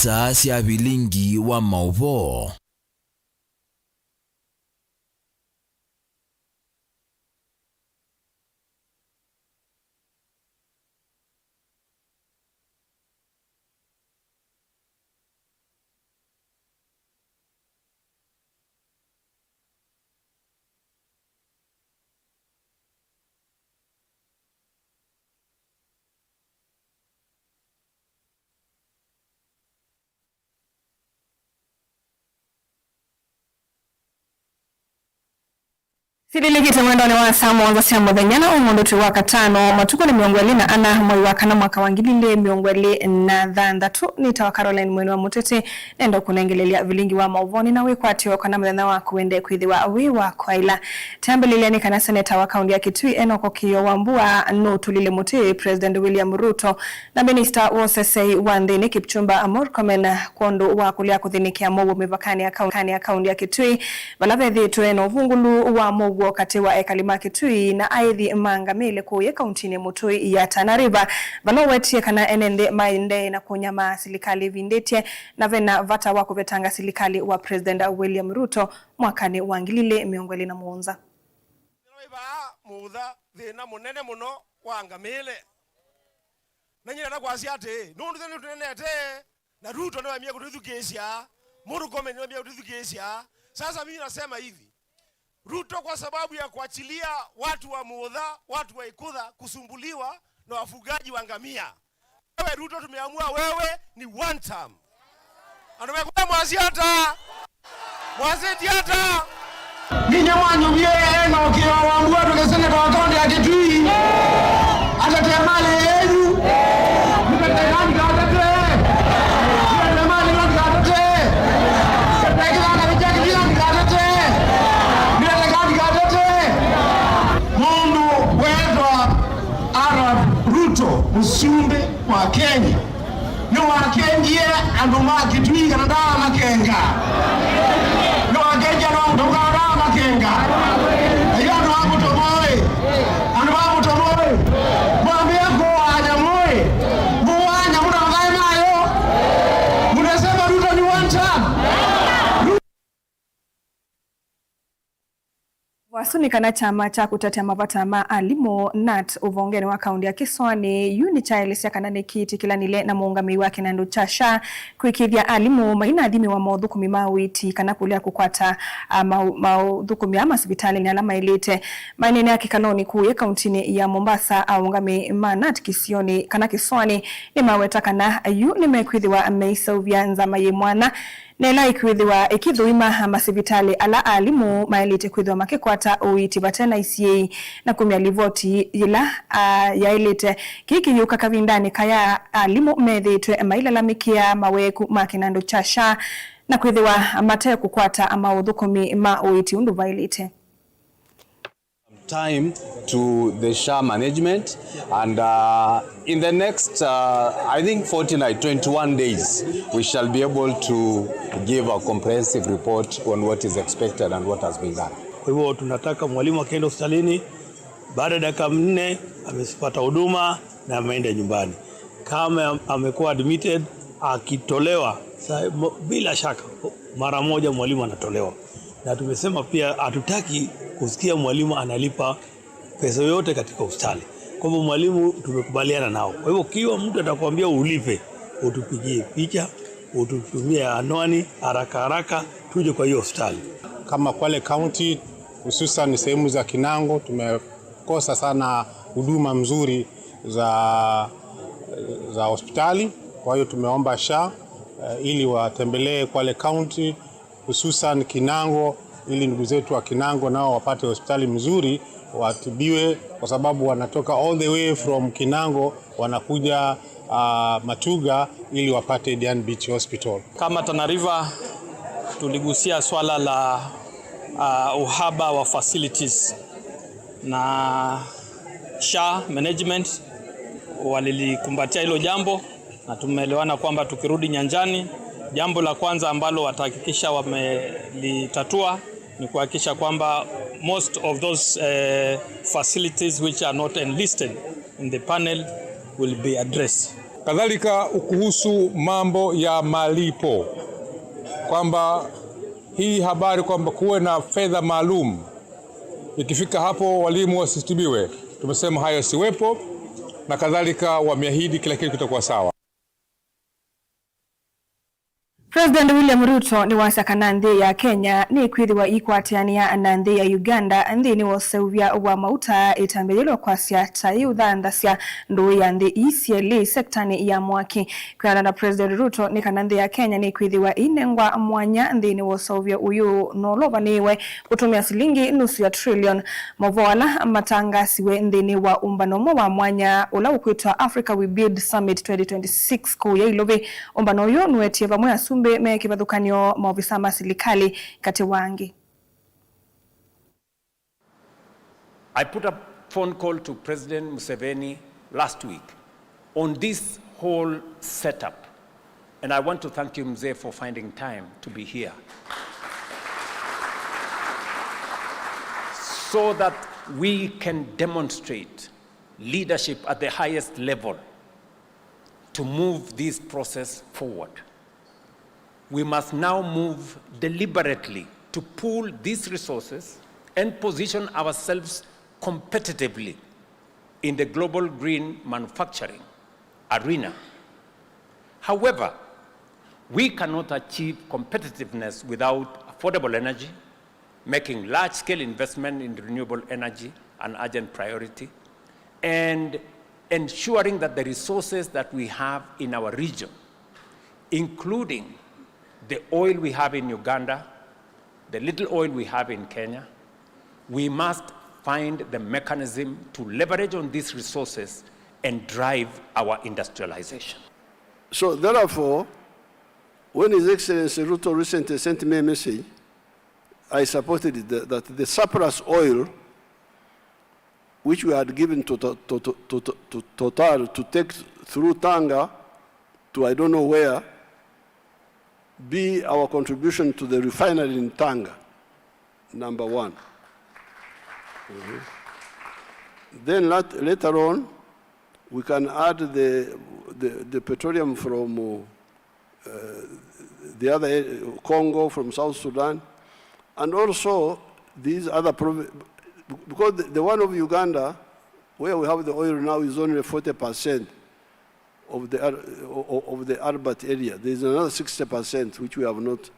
isaa cia bilingi wa mauvo. Sidiligite mwendone wa Samu wanza siya mwadhanyana umundu tuwa katano matuko ni miongweli na ana mwai wakana mwaka wangilile miongweli na dhandatu nita wa Caroline mwenu wa mutete nendo kunengelelia vilingi wa mauvoni na wekwati wa kana mdhana wa kuende kuidhi wa wiwa kwa ila tambelilia ni kana seneta wa kaundi ya Kitui Enoko Kiyo Wambua no tulile muti President William Ruto na Minister Wosesei Wandini Kipchumba Murkomen kondo wa kulia kuthinikia mogo mivakani ya kaundi ya Kitui valavedhi tueno vungulu wa mogo wakati wa Ekalima Kitui na aidhi Mangamile kuye kauntini Mutui ya Tana River vanoweti kana enende mainde na kunyama silikali vindetie na vena vata wako vetanga silikali wa President William Ruto mwakani wangilile miongweli na muunza muudha thina munene muno wa Ngamile na nyira kwasi ate nundu thene tunenete na Ruto ndio amia kututhukesia Murkomen ndio amia kututhukesia. Sasa mimi nasema hivi, Ruto kwa sababu ya kuachilia watu wa Muudha, watu wa Ikudha kusumbuliwa na wafugaji wa ngamia. Wewe Ruto tumeamua wewe ni one term. Anamekuwa mwasiata. Mwasiata. Ninyi mwanyu yeye na ukiwa Wambua tukasema kwa kaunti ya Kitui. Atatemale yenu. Mtategani katate. Mtatemale katate. Mtategani katate. Ruto usumbe wa Kenya no Kenya anduma Kitui Canada makenga no Kenya no ndogara makenga ayo no amutomoe anduma amutomoe mwambie kwa anyamoe muanya mnaangalia nayo mnasema Ruto ni one time. Wasuni kana chama cha kutetea mapata maalimo NAT uvongeni wa kaundi ya Kiswani Unichild ya kanane kiti kilanile na muungami wake na ndo chasha kuikithia alimu maina adhimi wa maudhukumi mawiti kana kulia kukwata maudhukumi ama sibitali ni alama ilite mainene ya kikanoni kuye kauntini ya Mombasa aungami NAT kisioni kana Kiswani ni maweta kana ni mekuithiwa meisa uvyanza maye mwana Nela ikwithiwa ikithuima masibitali ala alimu maelite kwithiwa makikwata uiti batena ICA na kumia livoti ila yaelite kiki yuka kavindani kaya alimu methitwe mailalamikia maweku makinando chasha na kwithiwa mateo kukwata ama udhukumi ma uiti undu vailite. Time to the SHA management and in the next I think 21 days we shall be able to give a comprehensive report on what is expected and what has been done. Kwa hivyo tunataka mwalimu akienda hospitalini baada ya dakika 4 amepata huduma na ameenda nyumbani. Kama amekuwa admitted akitolewa bila shaka mara moja mwalimu anatolewa. Na tumesema pia hatutaki kusikia mwalimu analipa pesa yote katika hospitali. Kwa hivyo mwalimu tumekubaliana nao. Kwa hivyo kiwa mtu atakwambia ulipe, utupigie picha, ututumie anwani haraka tuje kwa hiyo hospitali. Kama Kwale County hususan sehemu za Kinango tumekosa sana huduma mzuri za hospitali. Kwa hiyo tumeomba SHA ili watembelee Kwale County hususan Kinango ili ndugu zetu wa Kinango nao wapate hospitali mzuri watibiwe kwa sababu wanatoka all the way from Kinango wanakuja Matuga ili wapate Diani Beach Hospital. Kama Tana River tuligusia swala la uhaba wa facilities na SHA management walilikumbatia hilo jambo na tumeelewana kwamba tukirudi nyanjani jambo la kwanza ambalo watahakikisha wamelitatua ni kuhakikisha kwamba most of those facilities which are not enlisted in the panel will be addressed. Kadhalika kuhusu mambo ya malipo, kwamba hii habari kwamba kuwe na fedha maalum ikifika hapo walimu wasitibiwe, tumesema hayo siwepo, na kadhalika wameahidi kila kitu kitakuwa sawa. President William Ruto ni wasaka na nthi ya Kenya ni kwithiwa ikwatiania na nthi ya Uganda nthi ni woseuvya wa mauta itambelelwa kwa siata iuthandasya ndui ya nthi ICLA sektani ya mwaki. Kwa na President Ruto ni kana nthi ya Kenya ni kwithiwa inengwa mwanya nthi ni woseuvya uyu no lovaniwe kutumia silingi nusu ya trillion. Mavoala matangasiwe nthi ni wa umbano wa mwanya ula ukwitwa Africa We Build Summit 2026 ku ya Ilobe. Umbano uyu nuetie vamwe asumbe mekibadhukanyo maofisa masilikali kati wangi. I put a phone call to President Museveni last week on this whole setup, and I want to thank you, Mzee, for finding time to be here so that we can demonstrate leadership at the highest level to move this process forward. We must now move deliberately to pool these resources and position ourselves competitively in the global green manufacturing arena. However, we cannot achieve competitiveness without affordable energy, making large-scale investment in renewable energy an urgent priority, and ensuring that the resources that we have in our region, including the oil we have in Uganda, the little oil we have in Kenya, we must find the mechanism to leverage on these resources and drive our industrialization. So therefore, when His Excellency Ruto recently sent me a message, I supported it, that the surplus oil which we had given to Total to take through Tanga to I don't know where, be our contribution to the refinery in Tanga, number one. Then later on, we can add the petroleum from the other Congo, from South Sudan, and also these other provinces, because the one of Uganda, where we have the oil now, is only 40%. Of the Arbat area. There is another 60% which we have not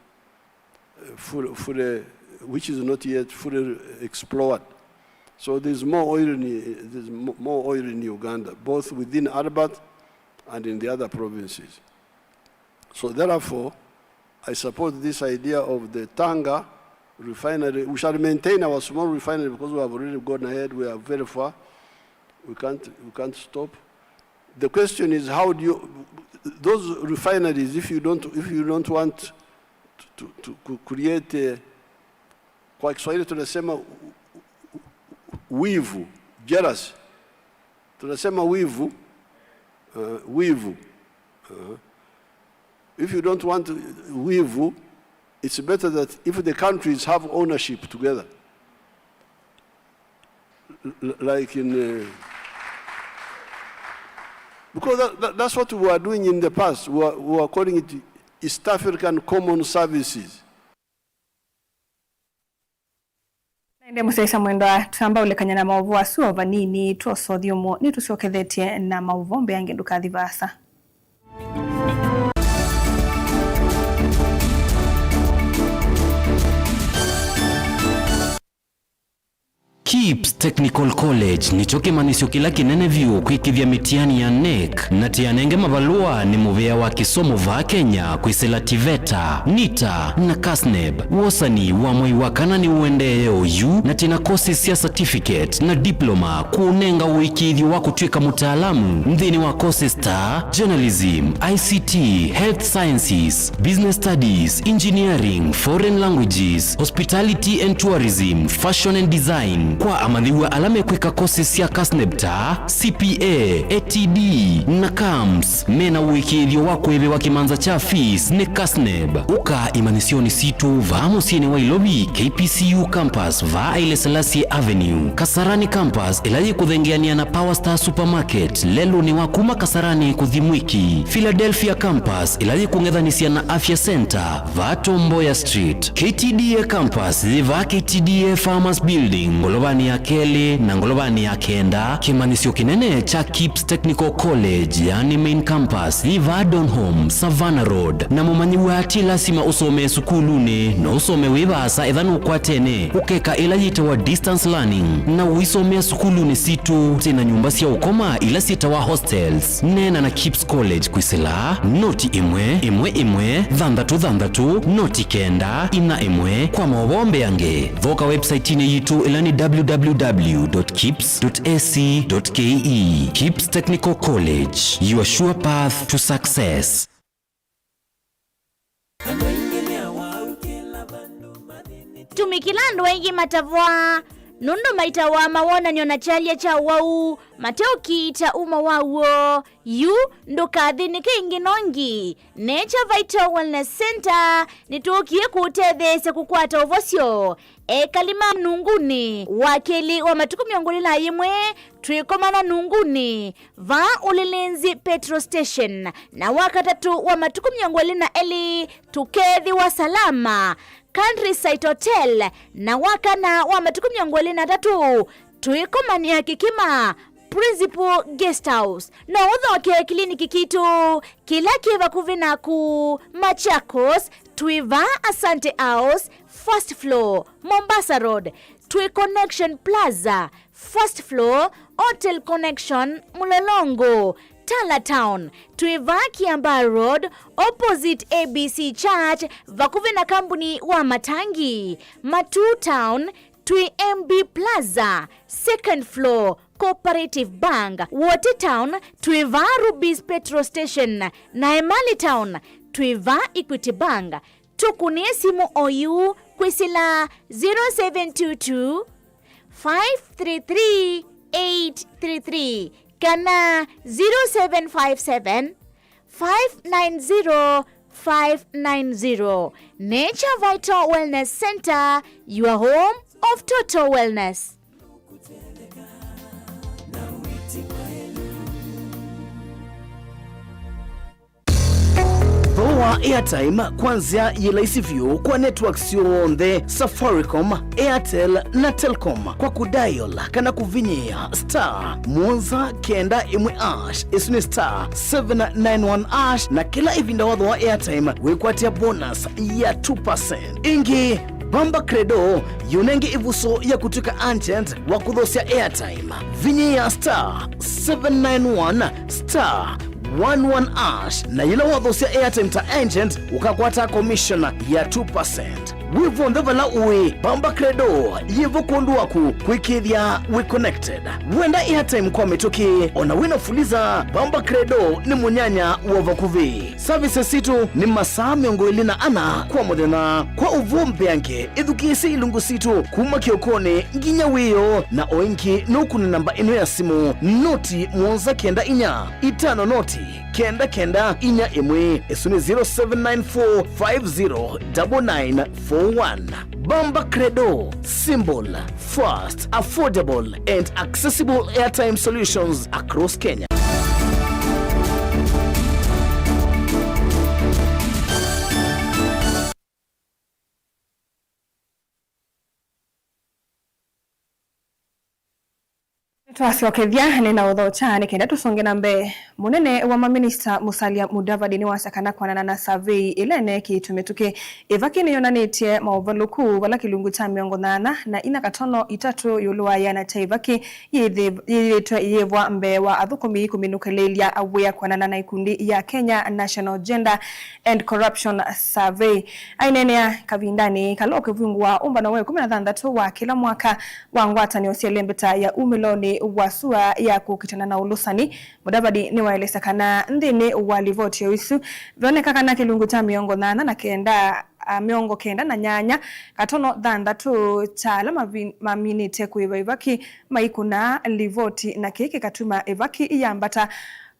which is not yet fully explored. So there's more oil in Uganda, both within Arbat and in the other provinces. So therefore, I support this idea of the Tanga refinery. We shall maintain our small refinery because we have already gone ahead. We are very far. We can't stop. The question is, how do you, those refineries, if you don't want to create kwa Kiswahili tunasema wivu, jealousy. Tunasema wivu, if you don't want wivu, it's better that if the countries have ownership together, like in because that's what we were doing in the past. We were calling it East African Common Services. Naende musaisa mwendo tamba ulekanya na maovu asuwa vanini tuoso dhiomo ni tusiokethetie na mauvombe yange ndukathi vasa. KIPS Technical College nicho kimanisyo kila kinene vyu kwikithia mitiani ya NEC na tianenge mavalua ni muvea wa kisomo va Kenya kwisela TVETA, NITA na KASNEB. Wosani wa mwai wakana ni uendee OU na tina courses ya certificate na diploma kuunenga uikithi wa kutwika mutaalamu mthini wa courses ta journalism, ICT, health sciences, business studies, engineering, foreign languages, hospitality and tourism, fashion and design, kwa amathiwa alame kwika courses ya KASNEBTA, CPA, ATD na KAMS mena wikithio wa kwithe wa kimanza cha fees ni KASNEB. Uka imanisioni situ va musieni wa Ilobi KPCU campus va Haile Selassie Avenue, Kasarani campus ilaji kuthengeania na Power Star Supermarket lelo ni wakuma Kasarani kuthimwiki, Philadelphia campus ilaji kungethanisia na Afya Center va Tomboya Street, KTDA campus va KTDA Farmers Building Ngolobani ya Keli na Ngolobani ya Kenda, kimanisio kinene cha KIPS Technical College yani main campus va Donholm Savannah Road, na mumanyiwa ati lasima usome sukulune na usome wibasa ethanu kwa tene ukeka ilajita wa distance learning na uisomea sukulune situ tena nyumba sia ukoma ila sita wa hostels nena na KIPS College kwisila noti imwe dhandatu noti kenda ina imwe kwa mawombe yange voka website ine yitu ilani www.kips.ac.ke. KIPS Technical College, your sure path to success. Tumikilando wengi matavwa nundu maitawa mawona nyona chalia cha wau mateo kita uma wawo yu ndo kathini kingi nongi Nature Vital Wellness Center nituokie kutethese kukwata uvosyo kalima nunguni wakeli wa matuku miongolila yimwe tuikomana nunguni va ulilinzi petrol station na wakatatu wa matuku miongolina eli tukethi wa salama Countryside Hotel na wakana wa matuku miongolina tatu tuikomania kikima Principal Guest House na udho wake kliniki kitu kila kiva kuvina ku Machakos tuiva Asante House first floor Mombasa Road Tui Connection Plaza first floor Hotel Connection Mulolongo Tala Town tuiva Kiamba Road opposite ABC Church vakuvina kampuni wa Matangi Matu Town Tui MB Plaza second floor Cooperative Bank Watertown tuiva Rubis Petrol Station na Emali Town tuiva Equity Bank tukunie simu oyu kwisila 0722 533 833 kana 0757 590 590. Nature Vital Wellness Center, your home of total wellness. Power airtime kwanzia yelaisivyo kwa networks yonthe Safaricom, Airtel na Telcom kwa kudial kana kuvinyia star Monza kenda imwe ash isuni star 791 ash na kila ivinda wadho wa airtime wekwatia bonus ya 2%. Ingi Bamba Credo yunenge ivuso ya kutuka agent wa kudhosia airtime vinyia star 791 star 11 ash na yila wadhosia airtime ta agent ukakwata commission ya 2%. Wivo ndavala uwe Bamba Credo yivo kondu waku kuikithia we connected wenda airtime kwa metoke ona wina fuliza Bamba Credo ni munyanya wa vakuvi services situ ni masaa miongo ilina ana kwa modena kwa uvumbe yanke edukisi ilungu situ kuma kiokone nginya wiyo na oinki nuku ni namba inu ya simu noti Monza kenda inya itano noti kenda inya imwe esuni 0794509941. Bamba Credo, symbol, fast, affordable and accessible airtime solutions across Kenya. Twasiokethia nena uthocha nikenda tusonge na mbe munene wa maminista Musalia Mudavadi ni wasakana kwanana na survey ilene kitumetuke evakini yonanitie mauvaluku wala kilungu cha miongo nana na ina katono itatu yuluwa yana chaivaki yevwa mbe wa athukumi kuminukelelia awea kwanana na ikundi ya Kenya National Gender and Corruption Survey ainenea kavindani kaloke vungu wa umbano we 13 wa kila mwaka wangwata ni osielembeta ya umiloni wasua ya kukitana na ulusani Mudavadi ni waelesa kana ndini walivoti yoisu vioneka kana kilungu cha miongo nana na kenda miongo kenda na nyanya katono thandatu chala maminite kuiva ivaki maikuna livoti na kiki katuma ivaki iyambata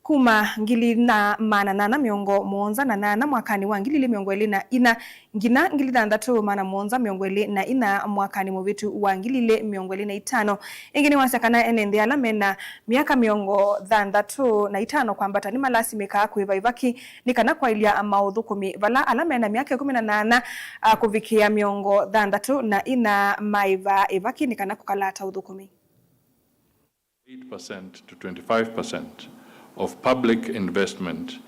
kuma ngili na manana miongo monza na nana mwakani wa ngili miongo eli na ina ngina ngili thandatu mana monza miongo eli na ina mwakani muvitu wa ngili miongo eli na itano ingini wasakana enende alamena miaka miongo thandatu na itano kwambata ni malasi meka kuiva ivaki nikana kwa ilia maudhu kumi vala alamena miaka 18 kuvikia miongo thandatu na ina maiva ivaki nikana kukalata udhu kumi 8% to 25% of public investment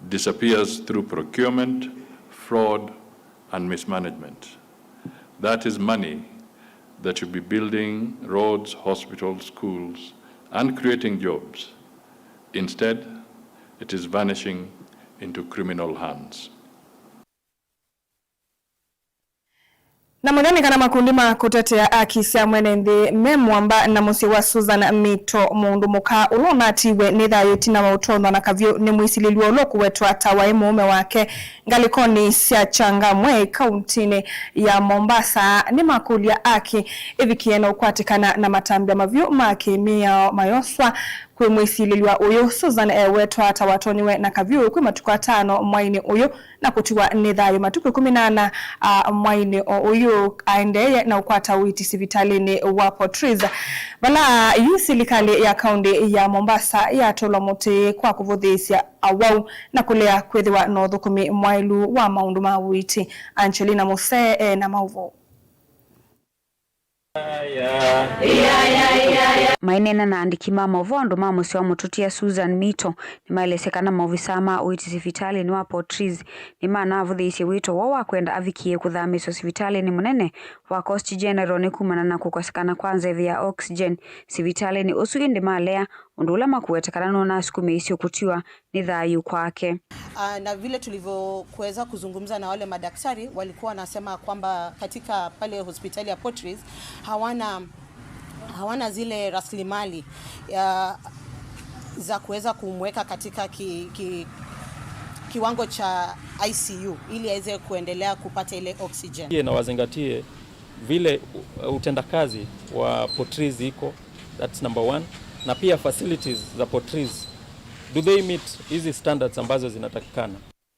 disappears through procurement, fraud, and mismanagement. That is money that should be building roads, hospitals, schools, and creating jobs. Instead, it is vanishing into criminal hands. Na mwendani kana makundi kutetea akisia mwenende memwamba na musi wa Susan Mito mundu muka ulona atiwe nithayo tina mautono na kavyo ni mwisililiwa uloku wetu atawa mume wake ngalikoni sia Changamwe kauntini ya Mombasa ni makuli ya aki ivikiena ukwatikana na matambia mavyo maki mia mayoswa kwe mwisililiwa uyo Susan wetu atawatoniwe na kavyo kwe matuku 5 mwaini uyo na kutiwa nithayo matuku 18 mwaini uyo aendeye na ukwata witi sivitalini wa Portrees vala yusilikali ya kaunti ya Mombasa ya tolomote kwa kuvudhisia awau na kulea kwethiwa no thukumi mwailu wa maundu ma witi Angelina Mose na mauvo mainena na andikima mavondo mamusi wa mututia Susan Mito ni maelesekana maovisama uiti sivitali ni wa Portrees ni maana avudhisi wito wawa kwenda avikie kuthamiso sivitali ni munene wa Coast General ni kumana na kukosekana kwanza vya oxygen sivitali ni usuindi malea undula makuwetekana nona sikumeisi ukutiwa ni thayu kwake. Na vile tulivyokuweza kuzungumza na wale madaktari walikuwa nasema kwamba katika pale hospitali ya Portrees hawana zile rasilimali za kuweza kumweka katika kiwango cha ICU ili aweze kuendelea kupata ile oxygen. Na wazingatie vile utendakazi wa Portrees iko, that's number 1, na pia facilities za Portrees do they meet hizi standards ambazo zinatakikana.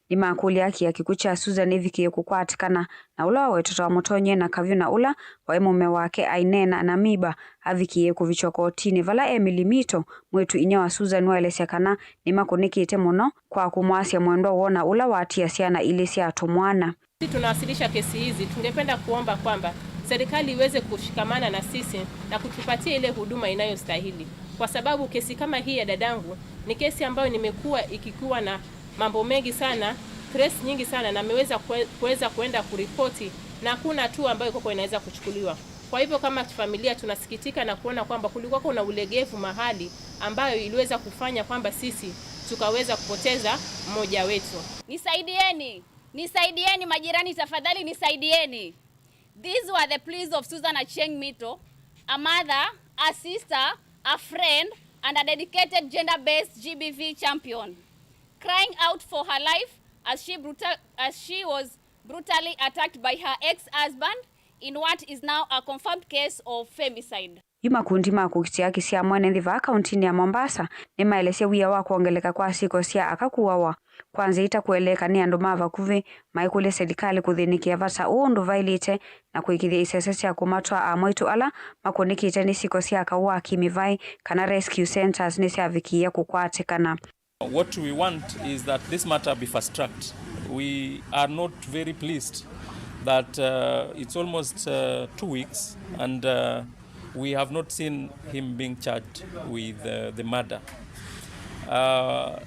Ni makuli yake ya kikucha Susan Evikie kukwatikana na ula wetoto wa motonye na kavyo na ula wa mume wake ainena na miba avikie kuvichokotini vala Emily Mito mwetu inya wa Susan waelesekana ni makunikite muno kwa kumwasia mwendo wona ula watia siana ili si atomwana. Tunawasilisha kesi hizi, tungependa kuomba kwamba serikali iweze kushikamana na sisi na kutupatia ile huduma inayostahili, kwa sababu kesi kama hii ya dadangu ni kesi ambayo nimekuwa ikikuwa na mambo mengi sana, stress nyingi sana, na ameweza kuenda kuripoti na hakuna hatua ambayo iko inaweza kuchukuliwa. Kwa hivyo kama familia tunasikitika na kuona kwamba kulikuwa kuna ulegevu mahali ambayo iliweza kufanya kwamba sisi tukaweza kupoteza mmoja wetu. Nisaidieni majirani, tafadhali nisaidieni. These were the pleas of Susan Achieng Mito, a mother, a sister, a friend, and a dedicated gender-based GBV champion, crying out for her life as she was brutally attacked by her ex-husband in what is now a confirmed case of femicide. Yuma kundi makukitia kisia mwene ndiva kauntini ya Mombasa ni maelesia wia wa kuongeleka kwa siko sia akakuwawa. Kwanza ita kueleka ni andu mava kuvi maikule serikali kuthinikia vata uundu vailite na kuikithia isesesi ya kumatwa amwitu ala makunikite ni siko sia akawa kimivai kana rescue centers ni siavikia kukwatikana. What we want is that this matter be fast-tracked. We are not very pleased that it's almost 2 weeks and we have not seen him being charged with the murder.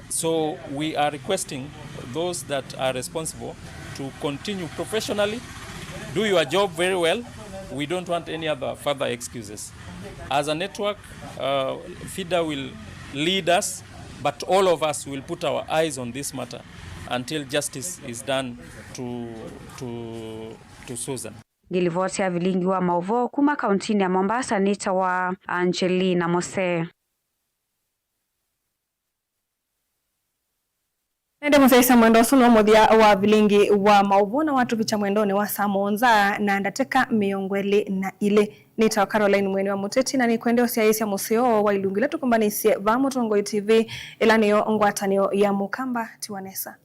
So we are requesting those that are responsible to continue professionally, do your job very well. We don't want any other further excuses. As a network, FIDA will lead us, but all of us will put our eyes on this matter until justice is done to Susan. Gilivotia vilingi wa mauvo kuma kauntini ya Mombasa nita wa Angelina Mose. Nende musaisa mwendo suno modia wa vilingi wa mauvona watu picha mwendoni wa Samonza na ndateka miongwele na ile nita Caroline Mweni wa Muteti na ni kuendeo siyaisi ya museo wa ilungi letu kumbanisie Vamutongo TV ilaniyo ngwatanio ya Mukamba Tiwanesa.